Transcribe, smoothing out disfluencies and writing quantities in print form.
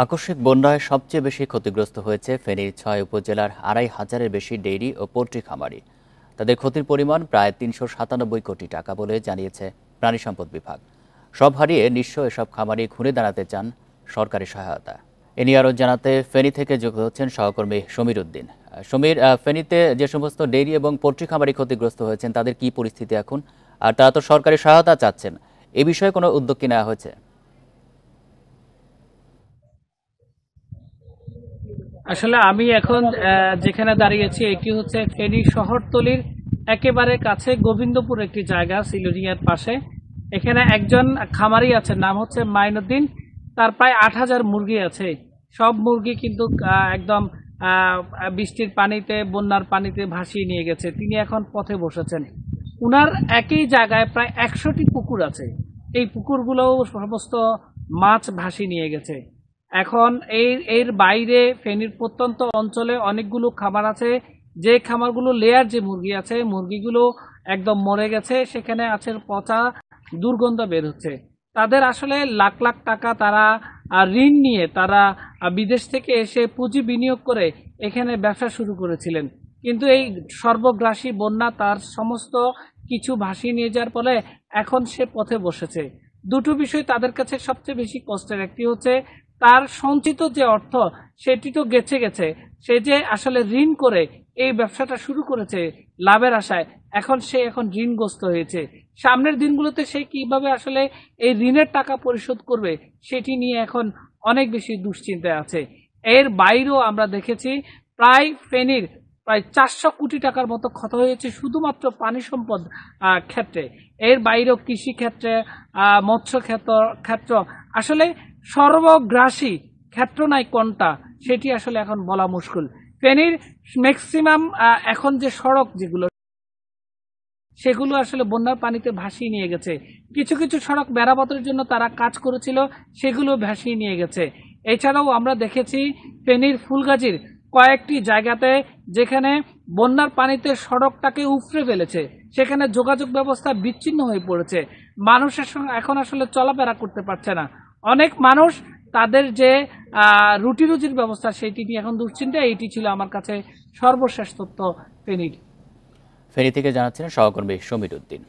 আকস্মিক বন্যায় সবচেয়ে বেশি ক্ষতিগ্রস্ত হয়েছে ফেনীর ৬ উপজেলার ২৫০০-এর বেশি ডেইরি ও পোল্ট্রি খামারি। তাদের ক্ষতির পরিমাণ প্রায় ৩৯৭ কোটি টাকা বলে জানিয়েছে প্রাণী সম্পদ বিভাগ। সব হারিয়ে নিঃস্ব এসব খামারি ঘুরে দাঁড়াতে চান সরকারি সহায়তা। এ নিয়ে আরও জানাতে ফেনী থেকে যুক্ত হচ্ছেন সহকর্মী সমীর উদ্দিন। সমীর, ফেনীতে যে সমস্ত ডেইরি এবং পোল্ট্রি খামারি ক্ষতিগ্রস্ত হয়েছেন তাদের কি পরিস্থিতি এখন, আর তারা তো সরকারি সহায়তা চাচ্ছেন, এ বিষয়ে কোনো উদ্যোগ কি নেওয়া হয়েছে? আসলে আমি এখন যেখানে দাঁড়িয়েছি এটি হচ্ছে ফেনী শহরতলির একেবারে কাছে গোবিন্দপুর একটি জায়গা, সিলুরিয়ার পাশে। এখানে একজন খামারি আছে, নাম হচ্ছে মাইনুদ্দিন। তার প্রায় ৮,০০০ মুরগি আছে। সব মুরগি কিন্তু একদম বৃষ্টির পানিতে, বন্যার পানিতে ভাসিয়ে নিয়ে গেছে। তিনি এখন পথে বসেছেন। উনার একই জায়গায় প্রায় ১০০টি পুকুর আছে। এই পুকুরগুলোও সমস্ত মাছ ভাসিয়ে নিয়ে গেছে। এখন এর বাইরে ফেনীর প্রত্যন্ত অঞ্চলে অনেকগুলো খামার আছে, যে খামারগুলো লেয়ার যে মুরগি আছে, মুরগিগুলো একদম মরে গেছে, সেখানে আছে পচা দুর্গন্ধ বের হচ্ছে। তাদের আসলে লাখ লাখ টাকা তারা ঋণ নিয়ে তারা বিদেশ থেকে এসে পুঁজি বিনিয়োগ করে এখানে ব্যবসা শুরু করেছিলেন। কিন্তু এই সর্বগ্রাসী বন্যা তার সমস্ত কিছু ভাসিয়ে নিয়ে যাওয়ার ফলে এখন সে পথে বসেছে। দুটো বিষয় তাদের কাছে সবচেয়ে বেশি কষ্টের। একটি হচ্ছে তার সঞ্চিত যে অর্থ, সেটি তো গেছে গেছে। সে যে আসলে ঋণ করে এই ব্যবসাটা শুরু করেছে লাভের আশায়, সে এখন ঋণগ্রস্ত হয়েছে। সামনের দিনগুলোতে সে কিভাবে আসলে এই ঋণের টাকা পরিশোধ করবে সেটি নিয়ে এখন অনেক বেশি দুশ্চিন্তায় আছে। এর বাইরেও আমরা দেখেছি প্রায় ফেনীর প্রায় ৪০০ কোটি টাকার মতো ক্ষত হয়েছে শুধুমাত্র পানি সম্পদ ক্ষেত্রে। এর বাইরেও কৃষি ক্ষেত্রে, মৎস্য ক্ষেত্র, আসলে সর্বগ্রাসী ক্ষেত্র নাই কোনটা সেটি আসলে এখন বলা মুশকিল। ফেনীর ম্যাক্সিমাম এখন যে সড়ক যেগুলো, সেগুলো আসলে বন্যার পানিতে ভাসিয়ে নিয়ে গেছে। কিছু কিছু সড়ক মেরামতের জন্য তারা কাজ করেছিল, সেগুলো ভাসিয়ে নিয়ে গেছে। এছাড়াও আমরা দেখেছি ফেনীর ফুলগাজীর কয়েকটি জায়গাতে যেখানে বন্যার পানিতে সড়কটাকে উপড়ে ফেলেছে, সেখানে যোগাযোগ ব্যবস্থা বিচ্ছিন্ন হয়ে পড়েছে। মানুষের সঙ্গে এখন আসলে চলাফেরা করতে পারছে না। অনেক মানুষ তাদের যে রুটি রুজির ব্যবস্থা সেটি নিয়ে এখন দুশ্চিন্তা। এইটি ছিল আমার কাছে সর্বশেষ তথ্য ফেনীর। ফেনী থেকে জানাচ্ছেন সহকর্মী সমীর উদ্দিন।